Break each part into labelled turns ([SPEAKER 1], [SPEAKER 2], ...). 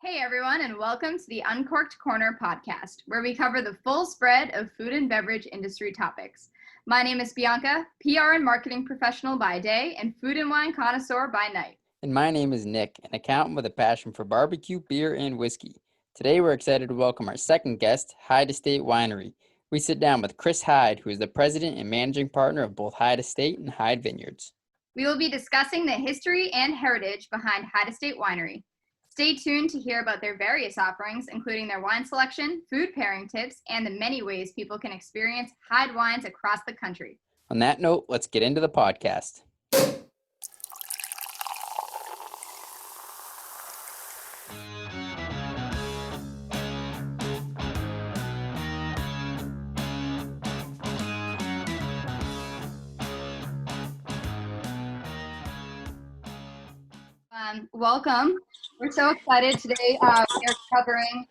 [SPEAKER 1] Hey everyone, and welcome to the Uncorked Corner podcast, where we cover the full spread of food and beverage industry topics. My name is Bianca, PR and marketing professional by day and food and wine connoisseur by night.
[SPEAKER 2] And my name is Nick, an accountant with a passion for barbecue, beer, and whiskey. Today we're excited to welcome our second guest, Hyde Estate Winery. We sit down with Chris Hyde, who is the president and managing partner of both Hyde Estate and Hyde Vineyards.
[SPEAKER 1] We will be discussing the history and heritage behind Hyde Estate Winery. Stay tuned to hear about their various offerings, including their wine selection, food pairing tips, and the many ways people can experience Hyde Wines across the country.
[SPEAKER 2] On that note, let's get into the podcast.
[SPEAKER 1] Welcome. We're so excited today. We are covering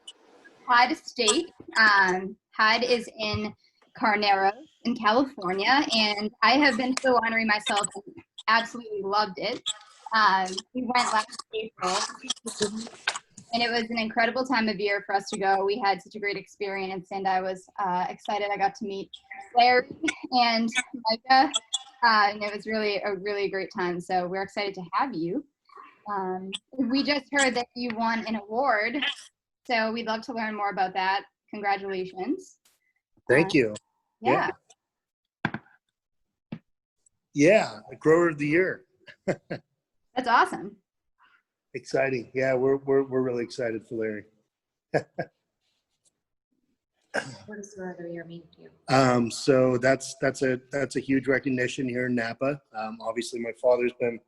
[SPEAKER 1] Hyde Estate. Hyde is in Carneros in California, and I have been to the winery myself and absolutely loved it. We went last April, and it was an incredible time of year for us to go. We had such a great experience, and I was excited. I got to meet Larry and Micah, and it was really a great time. So we're excited to have you. We just heard that you won an award, so we'd love to learn more about that. Congratulations.
[SPEAKER 3] Thank you.
[SPEAKER 1] Yeah.
[SPEAKER 3] Yeah, Grower of the Year.
[SPEAKER 1] That's awesome.
[SPEAKER 3] Exciting. Yeah, we're really excited for Larry.
[SPEAKER 4] What does Grower of the Year mean to you?
[SPEAKER 3] So that's a huge recognition here in Napa. Obviously, my father's been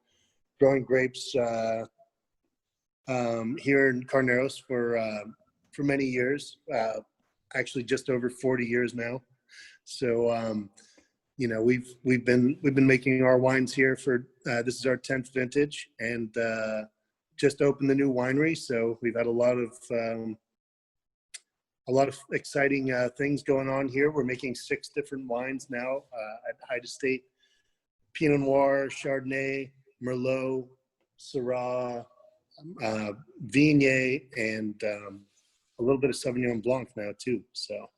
[SPEAKER 3] growing grapes here in Carneros for many years, actually just over 40 years now. So we've been making our wines here for this is our 10th vintage, and just opened the new winery. So we've had a lot of exciting things going on here. We're making 6 different wines now at Hyde Estate: Pinot Noir, Chardonnay, Merlot, Syrah, Viognier, and a little bit of Sauvignon Blanc now too. So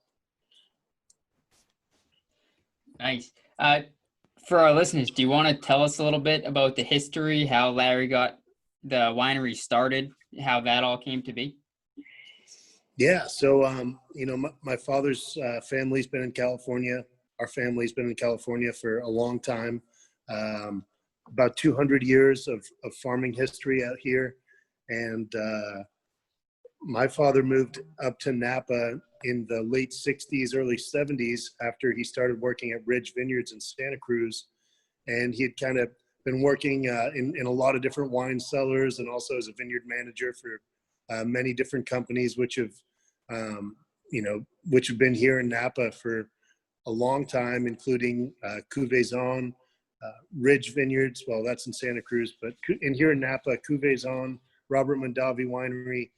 [SPEAKER 2] Nice. For our listeners, do you want to tell us a little bit about the history, how Larry got the winery started, how that all came to be?
[SPEAKER 3] yeah, so my father's family's been in California. Our family's been in California for a long time. About 200 years of farming history out here. And my father moved up to Napa in the late 60s, early 70s, after he started working at Ridge Vineyards in Santa Cruz. And he had kind of been working in a lot of different wine cellars, and also as a vineyard manager for many different companies, which have been here in Napa for a long time, including Cuvée, Ridge Vineyards, well, that's in Santa Cruz, but in here in Napa, Cuvée, Robert Mondavi Winery,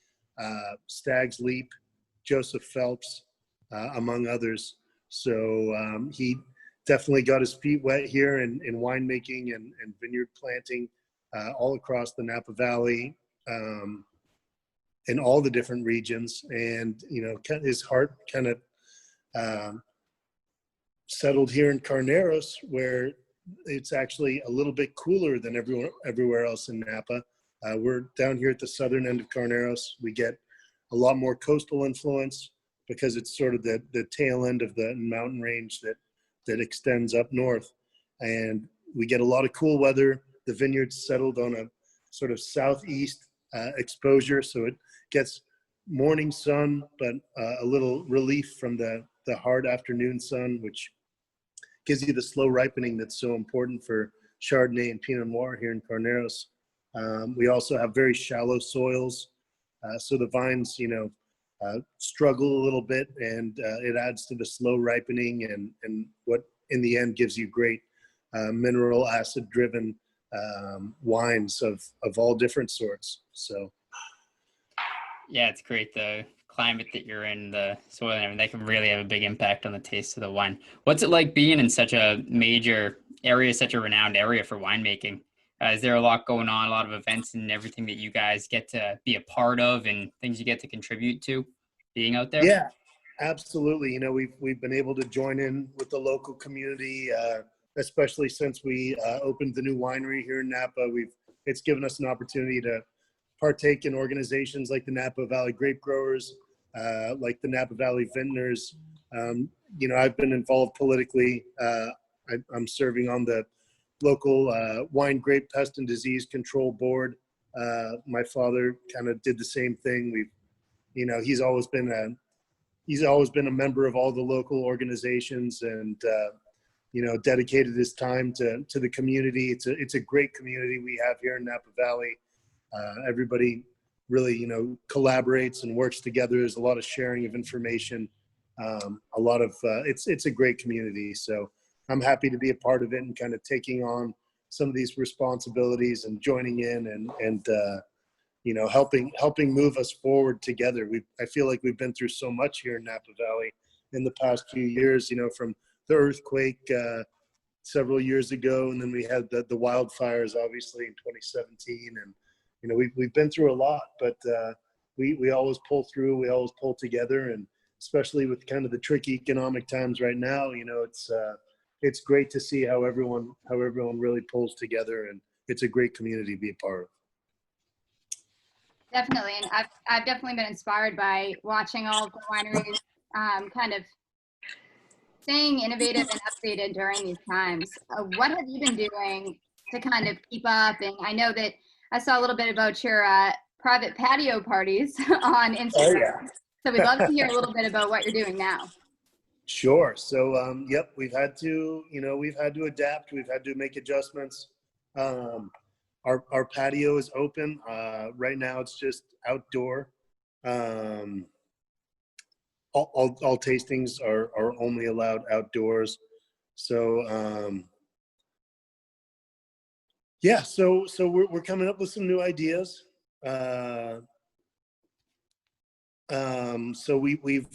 [SPEAKER 3] Stag's Leap, Joseph Phelps, among others. So he definitely got his feet wet here in winemaking and vineyard planting all across the Napa Valley, in all the different regions. And, his heart kind of settled here in Carneros, where it's actually a little bit cooler than everywhere else in Napa. We're down here at the southern end of Carneros. We get a lot more coastal influence because it's sort of the tail end of the mountain range that extends up north. And we get a lot of cool weather. The vineyard's settled on a sort of southeast exposure, so it gets morning sun, but a little relief from the hard afternoon sun, which gives you the slow ripening that's so important for Chardonnay and Pinot Noir here in Carneros. We also have very shallow soils, so the vines, struggle a little bit, and it adds to the slow ripening and what in the end gives you great mineral acid-driven wines of all different sorts. So,
[SPEAKER 2] Yeah, it's great. The climate that you're in, the soil, and everything, that can really have a big impact on the taste of the wine. What's it like being in such a major area, such a renowned area for winemaking? Is there a lot going on, a lot of events and everything that you guys get to be a part of and things you get to contribute to being out there?
[SPEAKER 3] Yeah, absolutely. You know, we've been able to join in with the local community, especially since we opened the new winery here in Napa. It's given us an opportunity to partake in organizations like the Napa Valley Grape Growers, like the Napa Valley Vintners. You know, I've been involved politically. I'm serving on the local wine, grape, pest, and disease control board. My father kind of did the same thing. You know, he's always been a member of all the local organizations, and you know, dedicated his time to the community. It's a great community we have here in Napa Valley. Everybody really, you know, collaborates and works together. There's a lot of sharing of information. A lot of it's a great community. So I'm happy to be a part of it and kind of taking on some of these responsibilities and joining in and you know, helping move us forward together. I feel like we've been through so much here in Napa Valley in the past few years, you know, from the earthquake several years ago, and then we had the wildfires obviously in 2017, and you know, we've been through a lot, but we always pull through, we always pull together, and especially with kind of the tricky economic times right now, you know, it's great to see how everyone really pulls together, and it's a great community to be a part of.
[SPEAKER 1] Definitely, and I've definitely been inspired by watching all of the wineries kind of staying innovative and updated during these times. What have you been doing to kind of keep up? And I know that I saw a little bit about your private patio parties on Instagram.
[SPEAKER 3] Oh, yeah.
[SPEAKER 1] So we'd love to hear a little bit about what you're doing now.
[SPEAKER 3] Sure. So, yep, we've had to adapt. We've had to make adjustments. Our patio is open. Right now it's just outdoor. All tastings are only allowed outdoors. So, yeah, so we're coming up with some new ideas. So we've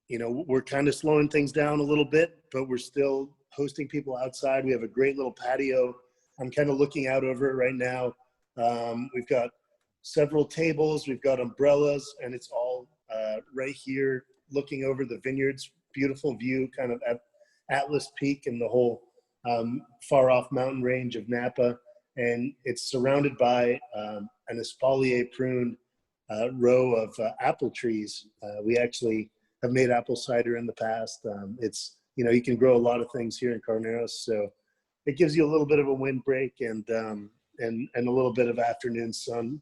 [SPEAKER 3] you know, we're kind of slowing things down a little bit, but we're still hosting people outside. We have a great little patio. I'm kind of looking out over it right now. We've got several tables, we've got umbrellas, and it's all right here looking over the Vineyards. Beautiful view, kind of at Atlas Peak and the whole far off mountain range of Napa. And it's surrounded by an espalier pruned row of apple trees. We actually have made apple cider in the past. It's, you know, you can grow a lot of things here in Carneros, so it gives you a little bit of a windbreak and a little bit of afternoon sun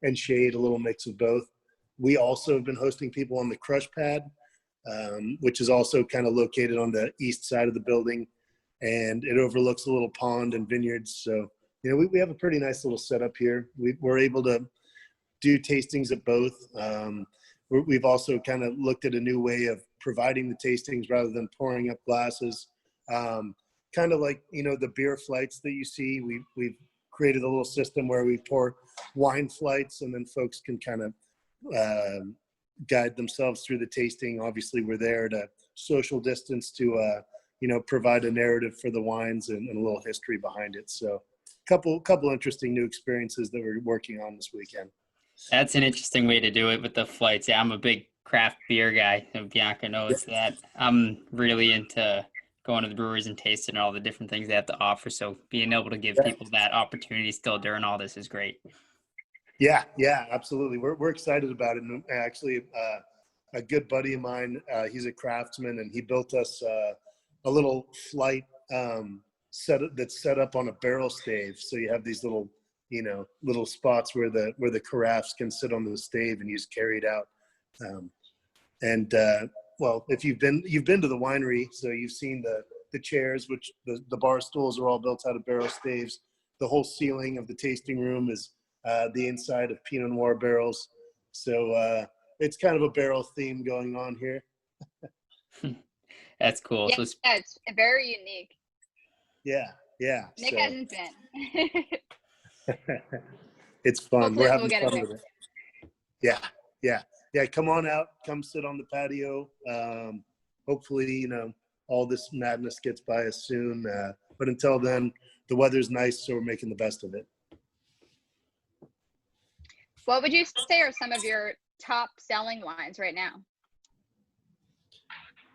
[SPEAKER 3] and shade, a little mix of both. We also have been hosting people on the crush pad, which is also kind of located on the east side of the building, and it overlooks a little pond and vineyards. So, you know, we have a pretty nice little setup here. We're able to do tastings at both. We've also kind of looked at a new way of providing the tastings rather than pouring up glasses. Kind of like, you know, the beer flights that you see. We've created a little system where we pour wine flights, and then folks can kind of guide themselves through the tasting. Obviously, we're there to social distance to, you know, provide a narrative for the wines and a little history behind it. So couple interesting new experiences that we're working on this weekend.
[SPEAKER 2] That's an interesting way to do it with the flights. Yeah, I'm a big craft beer guy, and Bianca knows that. I'm really into going to the breweries and tasting all the different things they have to offer. So being able to give people that opportunity still during all this is great. Yeah,
[SPEAKER 3] absolutely. We're excited about it. And actually, a good buddy of mine, he's a craftsman, and he built us a little flight that's set up on a barrel stave. So you have these little, you know, little spots where the carafes can sit on the stave and you just carry it out. Well, if you've been to the winery, so you've seen the chairs, which the bar stools are all built out of barrel staves. The whole ceiling of the tasting room is the inside of Pinot Noir barrels. So it's kind of a barrel theme going on here.
[SPEAKER 2] That's cool.
[SPEAKER 1] Yeah, it's very unique.
[SPEAKER 3] Yeah.
[SPEAKER 1] Nick hasn't been.
[SPEAKER 3] It's fun.
[SPEAKER 1] Hopefully
[SPEAKER 3] We're having
[SPEAKER 1] we'll
[SPEAKER 3] fun with it. Yeah. Come on out. Come sit on the patio. Hopefully, you know, all this madness gets by us soon. But until then, the weather's nice, so we're making the best of it.
[SPEAKER 5] What would you say are some of your top selling wines right now?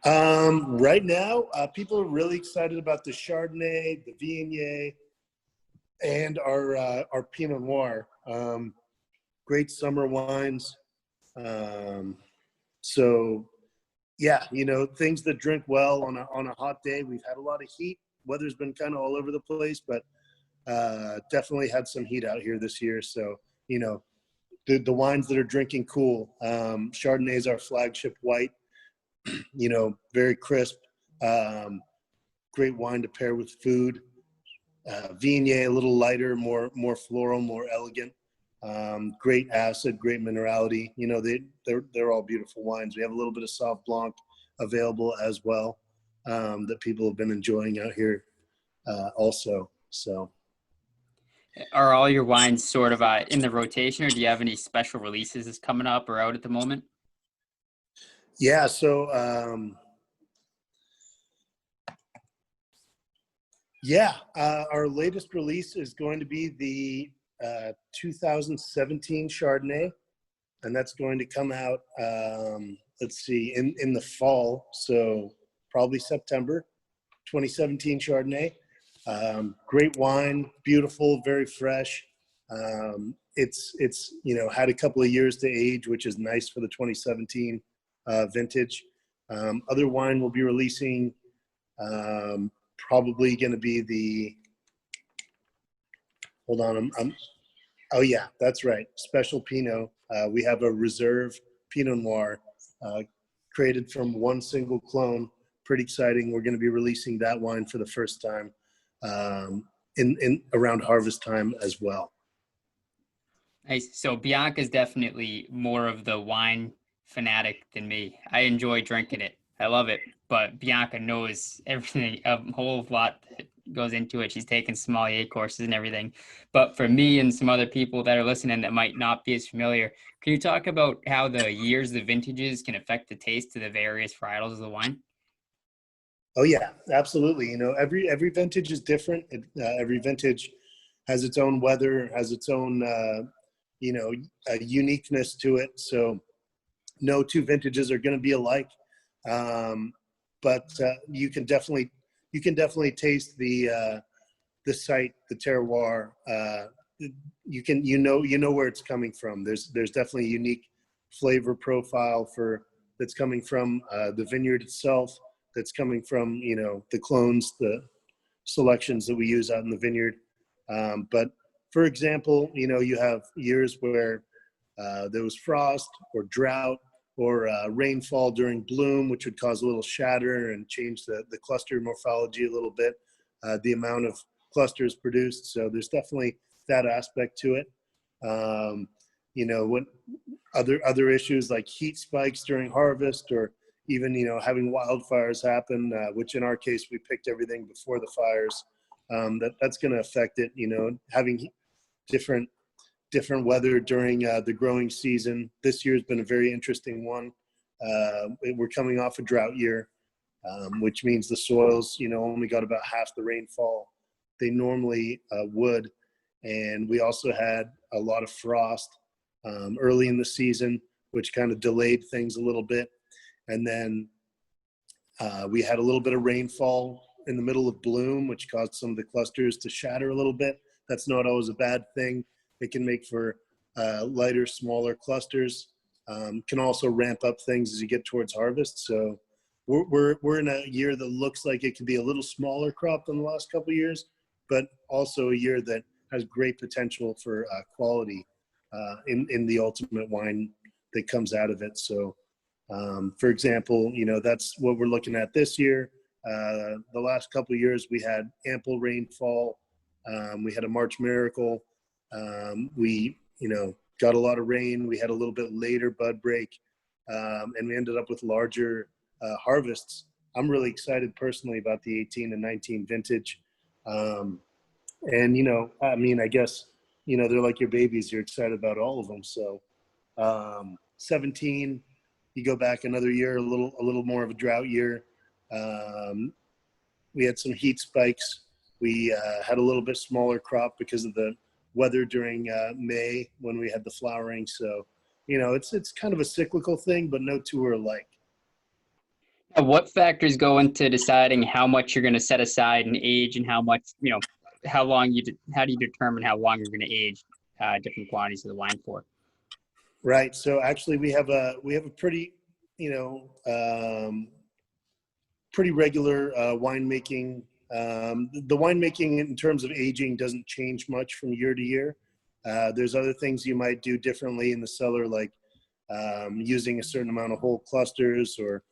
[SPEAKER 3] Right now, people are really excited about the Chardonnay, the Viognier, and our Pinot Noir. Great summer wines. So yeah, things that drink well on a hot day. We've had a lot of heat. Weather's been kind of all over the place, but definitely had some heat out here this year. So, the wines that are drinking cool. Chardonnay is our flagship white, very crisp, great wine to pair with food. Viognier, a little lighter, more floral, more elegant. Great acid, great minerality. They're all beautiful wines. We have a little bit of Sauv Blanc available as well, that people have been enjoying out here also. So,
[SPEAKER 2] Are all your wines sort of in the rotation, or do you have any special releases that's coming up or out at the moment?
[SPEAKER 3] yeah. So, our latest release is going to be the 2017 Chardonnay, and that's going to come out, in the fall, so probably September. 2017 Chardonnay. Great wine, beautiful, very fresh. It's had a couple of years to age, which is nice for the 2017 vintage. Other wine we'll be releasing, probably going to be the, hold on, oh yeah, that's right, Special Pinot. We have a reserve Pinot Noir created from one single clone. Pretty exciting. We're going to be releasing that wine for the first time in around harvest time as well.
[SPEAKER 2] Nice. So Bianca's definitely more of the wine fanatic than me. I enjoy drinking it. I love it. But Bianca knows everything, a whole lot that goes into it. She's taken sommelier courses and everything. But for me and some other people that are listening that might not be as familiar, can you talk about how the years, the vintages can affect the taste of the various varietals of the wine?
[SPEAKER 3] Oh yeah, absolutely. Every vintage is different. Every vintage has its own weather, has its own, uniqueness to it. So no two vintages are going to be alike. But you can definitely taste the site, the terroir. You know where it's coming from. There's definitely a unique flavor profile that's coming from the vineyard itself. That's coming from the clones, the selections that we use out in the vineyard. But for example, you have years where there was frost or drought or rainfall during bloom, which would cause a little shatter and change the cluster morphology a little bit, the amount of clusters produced. So there's definitely that aspect to it. When other issues like heat spikes during harvest, or even having wildfires happen, which in our case we picked everything before the fires. That's going to affect it. Having different weather during the growing season. This year's been a very interesting one. We're coming off a drought year, which means the soils only got about half the rainfall they normally would, and we also had a lot of frost early in the season, which kind of delayed things a little bit. And then we had a little bit of rainfall in the middle of bloom, which caused some of the clusters to shatter a little bit. That's not always a bad thing. It can make for lighter, smaller clusters. Can also ramp up things as you get towards harvest. So we're in a year that looks like it could be a little smaller crop than the last couple of years, but also a year that has great potential for quality in the ultimate wine that comes out of it. So. For example, that's what we're looking at this year. The last couple of years, we had ample rainfall. We had a March miracle. We, got a lot of rain. We had a little bit later bud break, and we ended up with larger harvests. I'm really excited personally about the 18 and 19 vintage. I guess, they're like your babies. You're excited about all of them. So 17. You go back another year, a little more of a drought year. We had some heat spikes We had a little bit smaller crop because of the weather during May when we had the flowering. So, it's kind of a cyclical thing, but no two are alike.
[SPEAKER 2] What factors go into deciding how much you're going to set aside and age, and how much, how do you determine how long you're going to age different quantities of the wine for?
[SPEAKER 3] Right. So actually we have a pretty, pretty regular winemaking. The winemaking in terms of aging doesn't change much from year to year. There's other things you might do differently in the cellar, like using a certain amount of whole clusters, or,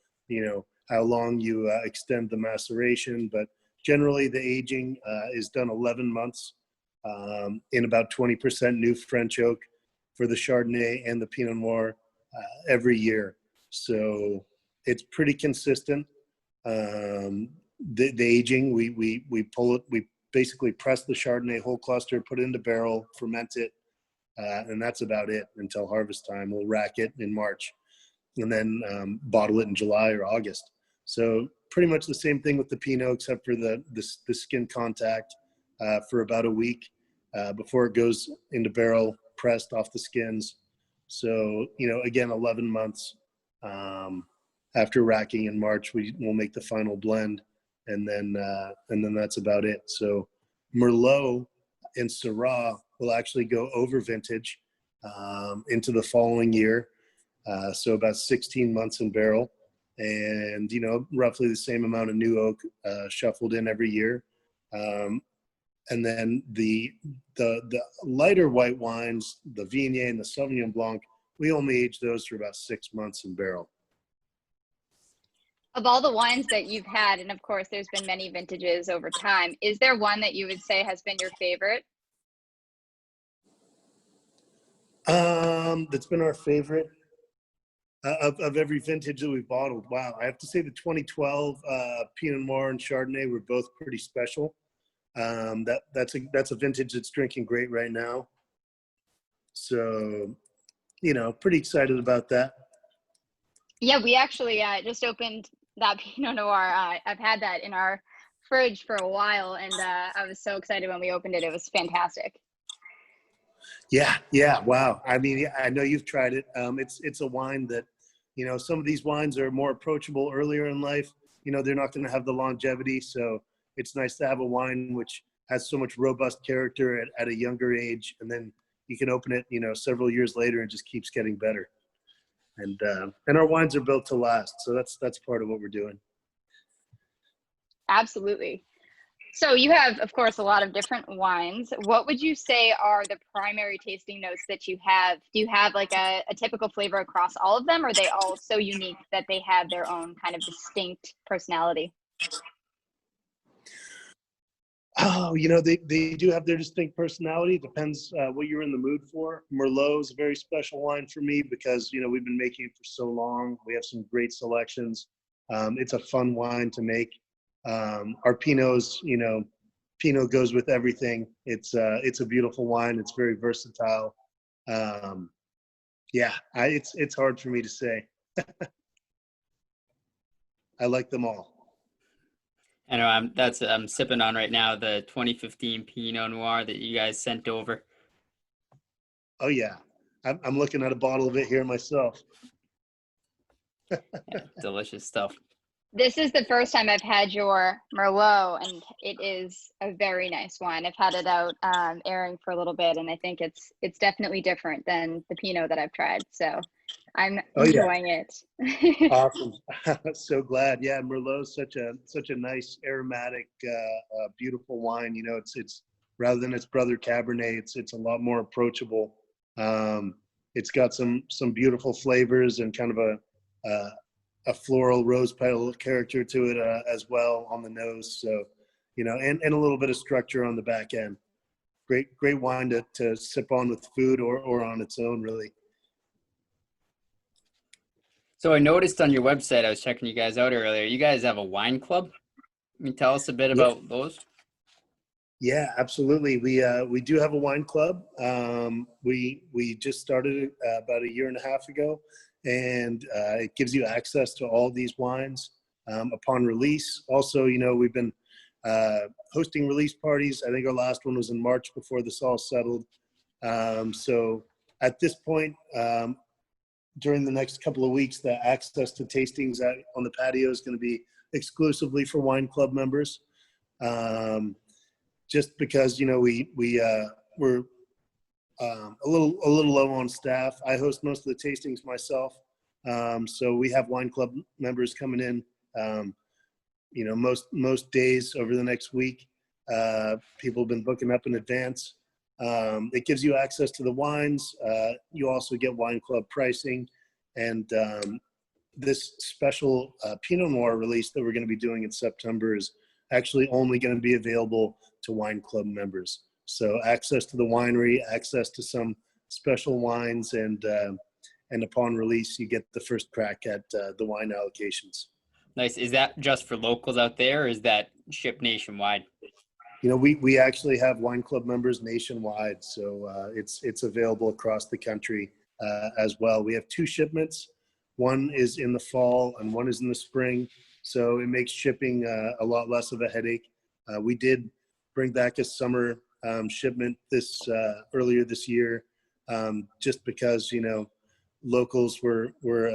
[SPEAKER 3] how long you extend the maceration. But generally the aging is done 11 months in about 20% new French oak for the Chardonnay and the Pinot Noir every year. So it's pretty consistent. The aging, we pull it, we basically press the Chardonnay whole cluster, put it into barrel, ferment it, and that's about it until harvest time. We'll rack it in March and then bottle it in July or August. So pretty much the same thing with the Pinot, except for the skin contact for about a week before it goes into barrel, pressed off the skins. So, again, 11 months after racking in March, we'll make the final blend, and then that's about it. So Merlot and Syrah will actually go over vintage into the following year. So about 16 months in barrel, and, roughly the same amount of new oak shuffled in every year. And then the lighter white wines, the Viognier and the Sauvignon Blanc, we only age those for about 6 months in barrel.
[SPEAKER 5] Of all the wines that you've had, and of course there's been many vintages over time, is there one that you would say has been your favorite?
[SPEAKER 3] That's been our favorite of every vintage that we've bottled. Wow, I have to say the 2012 Pinot Noir and Chardonnay were both pretty special. That's a vintage that's drinking great right now. So, pretty excited about that.
[SPEAKER 5] Yeah, we actually just opened that Pinot Noir. I've had that in our fridge for a while, and I was so excited when we opened it. It was fantastic.
[SPEAKER 3] Yeah. Wow. I mean, I know you've tried it. It's a wine that, some of these wines are more approachable earlier in life. They're not going to have the longevity. So it's nice to have a wine which has so much robust character at a younger age, and then you can open it, several years later, and just keeps getting better. And our wines are built to last. So that's part of what we're doing.
[SPEAKER 5] Absolutely. So you have, of course, a lot of different wines. What would you say are the primary tasting notes that you have? Do you have like a typical flavor across all of them, or are they all so unique that they have their own kind of distinct personality?
[SPEAKER 3] Oh, they do have their distinct personality. It depends what you're in the mood for. Merlot is a very special wine for me because, we've been making it for so long. We have some great selections. It's a fun wine to make. Our Pinots, Pinot goes with everything. It's a beautiful wine. It's very versatile. It's hard for me to say. I like them all.
[SPEAKER 2] I know I'm sipping on right now the 2015 Pinot Noir that you guys sent over.
[SPEAKER 3] Oh yeah, I'm looking at a bottle of it here myself.
[SPEAKER 2] Yeah, delicious stuff.
[SPEAKER 5] This is the first time I've had your Merlot, and it is a very nice wine. I've had it out airing for a little bit, and I think it's definitely different than the Pinot that I've tried. So I'm enjoying it.
[SPEAKER 3] Awesome. So glad. Yeah, Merlot is such a nice aromatic, beautiful wine. It's rather than its brother Cabernet, it's a lot more approachable. It's got some beautiful flavors and kind of a floral rose petal character to it as well on the nose. So, and a little bit of structure on the back end. Great wine to sip on with food or on its own, really.
[SPEAKER 2] So I noticed on your website, I was checking you guys out earlier, you guys have a wine club. Can you tell us a bit about those?
[SPEAKER 3] Yeah, absolutely. We do have a wine club. We just started it about a year and a half ago, and it gives you access to all these wines upon release. Also, we've been hosting release parties. I think our last one was in March before this all settled. So at this point, during the next couple of weeks, the access to tastings on the patio is going to be exclusively for wine club members. Just because, you know, we're a little low on staff. I host most of the tastings myself. So we have wine club members coming in, you know, most days over the next week. People have been booking up in advance. It gives you access to the wines. You also get wine club pricing. And this special Pinot Noir release that we're going to be doing in September is actually only going to be available to wine club members. So access to the winery, access to some special wines, and upon release, you get the first crack at the wine allocations.
[SPEAKER 2] Nice. Is that just for locals out there, or is that shipped nationwide?
[SPEAKER 3] You know, we actually have wine club members nationwide, so it's available across the country as well. We have 2 shipments. One is in the fall and one is in the spring, so it makes shipping a lot less of a headache. We did bring back a summer shipment earlier this year, just because, you know, locals were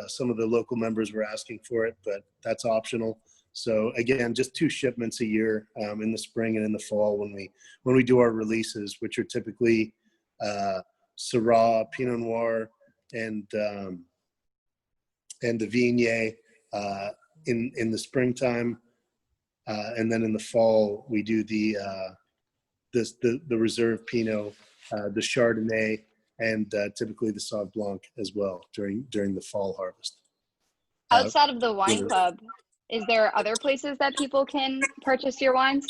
[SPEAKER 3] some of the local members were asking for it, but that's optional. So again, just 2 shipments a year, in the spring and in the fall when we do our releases, which are typically Syrah, Pinot Noir, and the Viognier in the springtime, and then in the fall we do the Reserve Pinot, the Chardonnay, and typically the Sauv Blanc as well during the fall harvest.
[SPEAKER 5] Outside of the wine club, is there other places that people can purchase your wines?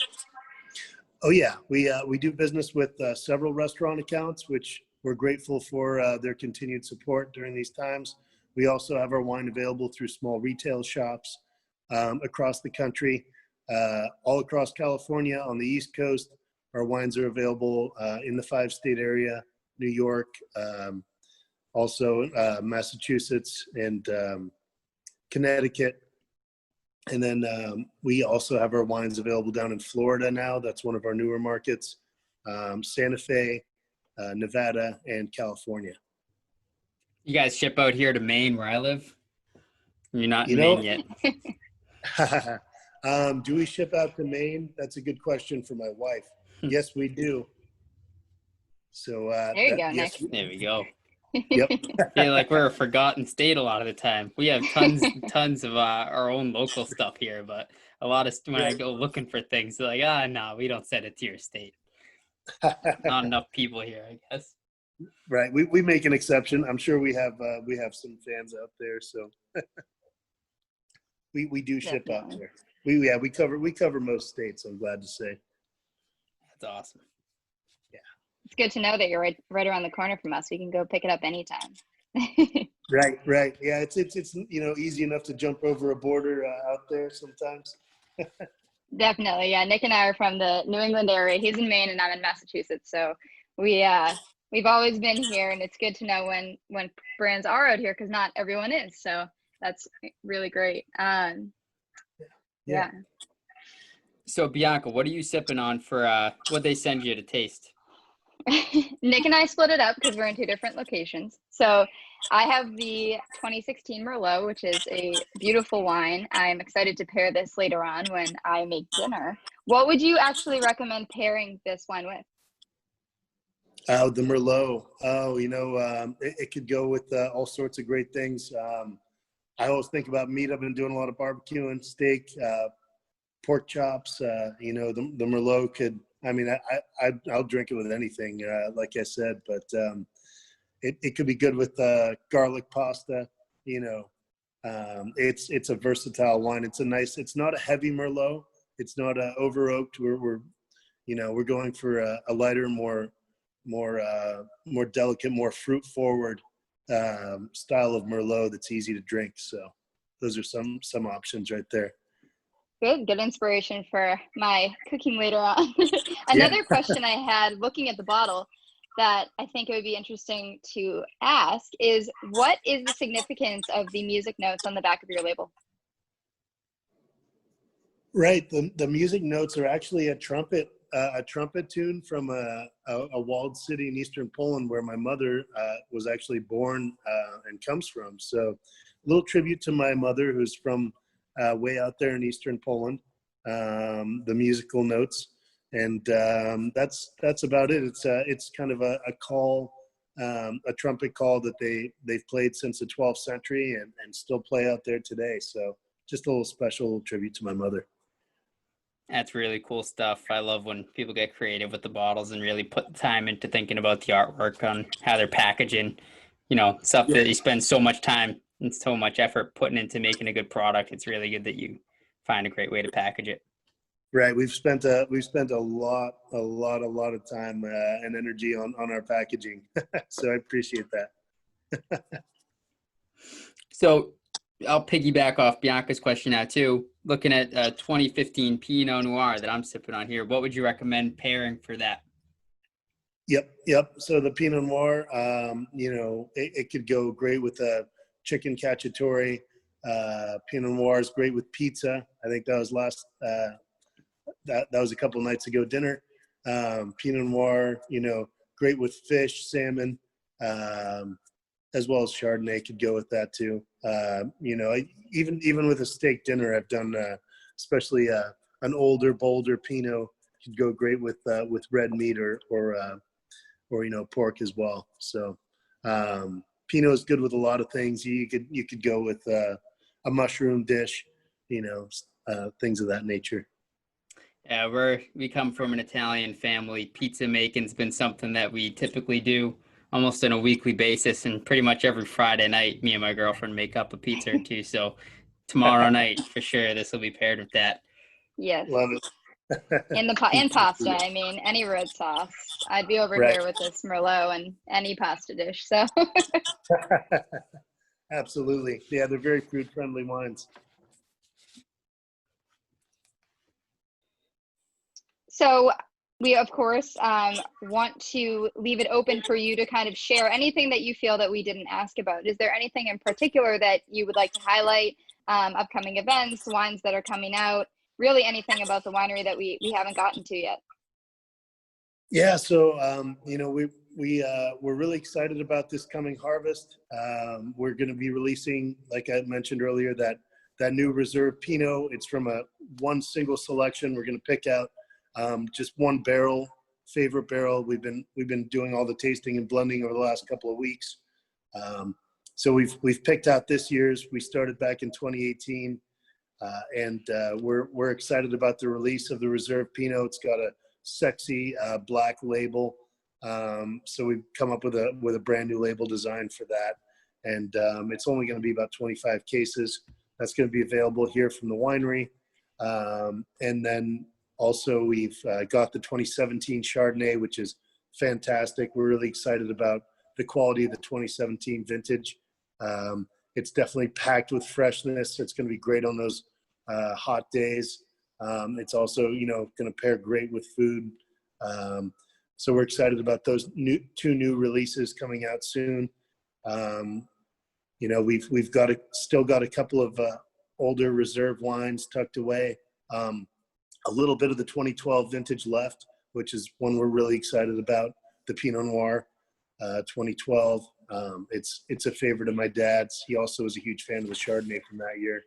[SPEAKER 3] Oh yeah, we do business with several restaurant accounts, which we're grateful for their continued support during these times. We also have our wine available through small retail shops across the country, all across California. On the East Coast, our wines are available in the 5-state area, New York, also Massachusetts and Connecticut. And then we also have our wines available down in Florida now. That's one of our newer markets, Santa Fe, Nevada, and California.
[SPEAKER 2] You guys ship out here to Maine, where I live? You're not in
[SPEAKER 3] You
[SPEAKER 2] Maine
[SPEAKER 3] know, do we ship out to Maine? That's a good question for my wife. Yes, we do. So
[SPEAKER 5] There you go,
[SPEAKER 3] yes,
[SPEAKER 5] Nick.
[SPEAKER 2] There we go.
[SPEAKER 3] Yep.
[SPEAKER 2] I feel like we're a forgotten state a lot of the time. We have tons of our own local stuff here, but a lot of when I go looking for things, they're like, no, we don't send it to your state. Not enough people here, I guess.
[SPEAKER 3] Right. We make an exception. I'm sure we have some fans out there, so we do ship out there. We cover most states, I'm glad to say.
[SPEAKER 2] That's awesome.
[SPEAKER 3] Yeah.
[SPEAKER 5] It's good to know that you're right around the corner from us. We can go pick it up anytime.
[SPEAKER 3] Right. Yeah, it's you know, easy enough to jump over a border out there sometimes.
[SPEAKER 5] Definitely, yeah. Nick and I are from the New England area. He's in Maine and I'm in Massachusetts, so we've always been here, and it's good to know when brands are out here because not everyone is. So that's really great. Yeah.
[SPEAKER 2] So Bianca, what are you sipping on for what they send you to taste?
[SPEAKER 5] Nick and I split it up because we're in 2 different locations. So I have the 2016 Merlot, which is a beautiful wine. I'm excited to pair this later on when I make dinner. What would you actually recommend pairing this wine with?
[SPEAKER 3] The Merlot. Oh, you know, it could go with all sorts of great things. I always think about meat. I've been doing a lot of barbecuing, steak, pork chops. You know, the Merlot could. I mean, I'll drink it with anything, like I said. But it could be good with garlic pasta. You know, it's a versatile wine. It's not a heavy Merlot. It's not over oaked. We're going for a lighter, more delicate, more fruit forward style of Merlot that's easy to drink. So those are some options right there.
[SPEAKER 5] Good inspiration for my cooking later on. Another question I had looking at the bottle that I think it would be interesting to ask is, what is the significance of the music notes on the back of your label?
[SPEAKER 3] Right. The music notes are actually a trumpet tune from a walled city in eastern Poland where my mother was actually born and comes from. So a little tribute to my mother, who's from way out there in eastern Poland, the musical notes. And that's about it. It's kind of a call, a trumpet call that they've played since the 12th century and still play out there today. So just a little special tribute to my mother.
[SPEAKER 2] That's really cool stuff. I love when people get creative with the bottles and really put time into thinking about the artwork on how they're packaging, stuff that you spend so much time and so much effort putting into making a good product. It's really good that you find a great way to package it.
[SPEAKER 3] Right. We've spent a lot of time and energy on our packaging. So I appreciate that.
[SPEAKER 2] So I'll piggyback off Bianca's question now too. Looking at 2015 Pinot Noir that I'm sipping on here, what would you recommend pairing for that?
[SPEAKER 3] Yep. So the Pinot Noir, it could go great with a chicken cacciatore. Pinot Noir is great with pizza. I think that was that was a couple nights ago dinner. Pinot Noir, great with fish, salmon, as well as Chardonnay could go with that too. Even with a steak dinner, I've done especially an older, bolder Pinot could go great with red meat or pork as well. So Pinot is good with a lot of things. You could go with a mushroom dish, things of that nature.
[SPEAKER 2] Yeah, we come from an Italian family. Pizza making's been something that we typically do almost on a weekly basis, and pretty much every Friday night, me and my girlfriend make up a pizza or two. So tomorrow night, for sure, this will be paired with that.
[SPEAKER 5] Yes.
[SPEAKER 3] Love it.
[SPEAKER 5] And pasta. I mean, any red sauce. I'd be over here with this Merlot and any pasta dish. So.
[SPEAKER 3] Absolutely. Yeah, they're very food-friendly wines.
[SPEAKER 5] So we, of course, want to leave it open for you to kind of share anything that you feel that we didn't ask about. Is there anything in particular that you would like to highlight, upcoming events, wines that are coming out, really anything about the winery that we haven't gotten to yet?
[SPEAKER 3] Yeah, so, we're really excited about this coming harvest. We're going to be releasing, like I mentioned earlier, that new Reserve Pinot. It's from one single selection. We're going to pick out just one barrel, favorite barrel. We've been doing all the tasting and blending over the last couple of weeks. So we've picked out this year's. We started back in 2018, and we're excited about the release of the Reserve Pinot. It's got a sexy black label. So we've come up with a brand new label design for that, and it's only going to be about 25 cases. That's going to be available here from the winery, and then. Also, we've got the 2017 Chardonnay, which is fantastic. We're really excited about the quality of the 2017 vintage. It's definitely packed with freshness. It's going to be great on those hot days. It's also, going to pair great with food. So we're excited about those two new releases coming out soon. We've still got a couple of older reserve wines tucked away. A little bit of the 2012 vintage left, which is one we're really excited about, the Pinot Noir 2012. It's a favorite of my dad's. He also was a huge fan of the Chardonnay from that year.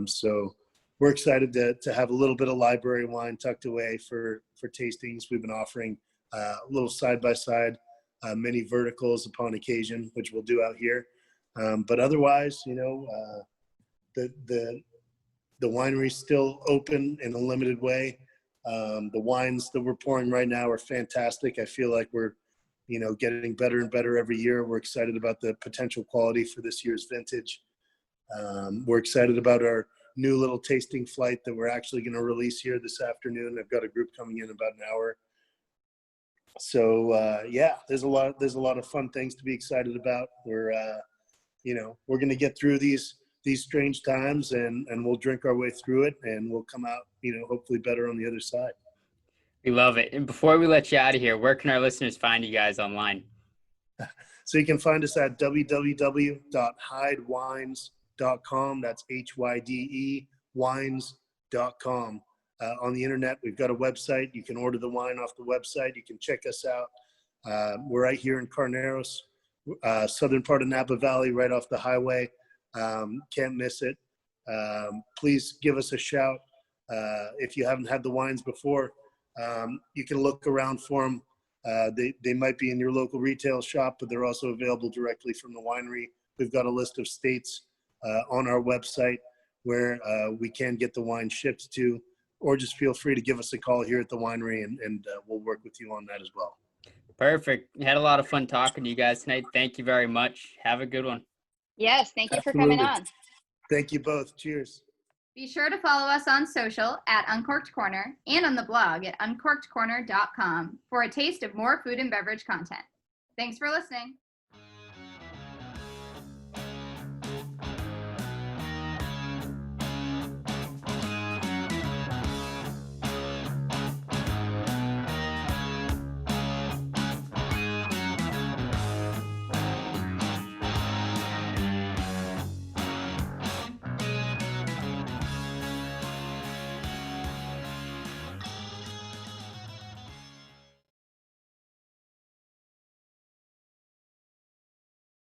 [SPEAKER 3] So we're excited to have a little bit of library wine tucked away for tastings. We've been offering a little side-by-side mini verticals upon occasion, which we'll do out here. But otherwise, the winery's still open in a limited way. The wines that we're pouring right now are fantastic. I feel like we're, getting better and better every year. We're excited about the potential quality for this year's vintage. We're excited about our new little tasting flight that we're actually going to release here this afternoon. I've got a group coming in about an hour. So there's a lot of fun things to be excited about. We're going to get through these strange times and we'll drink our way through it and we'll come out, hopefully better on the other side.
[SPEAKER 2] We love it. And before we let you out of here, where can our listeners find you guys online?
[SPEAKER 3] So you can find us at www.hydewines.com. That's HYDE wines.com. hydewinery.com. On the internet, we've got a website. You can order the wine off the website. You can check us out. We're right here in Carneros, southern part of Napa Valley, right off the highway. Can't miss it. Please give us a shout. If you haven't had the wines before, you can look around for them. They might be in your local retail shop, but they're also available directly from the winery. We've got a list of states on our website where we can get the wine shipped to, or just feel free to give us a call here at the winery, and we'll work with you on that as well.
[SPEAKER 2] Perfect. Had a lot of fun talking to you guys tonight. Thank you very much. Have a good one.
[SPEAKER 5] Yes, thank you for coming
[SPEAKER 3] Absolutely.
[SPEAKER 5] on.
[SPEAKER 3] Thank you both. Cheers.
[SPEAKER 1] Be sure to follow us on social at Uncorked Corner and on the blog at uncorkedcorner.com for a taste of more food and beverage content. Thanks for listening.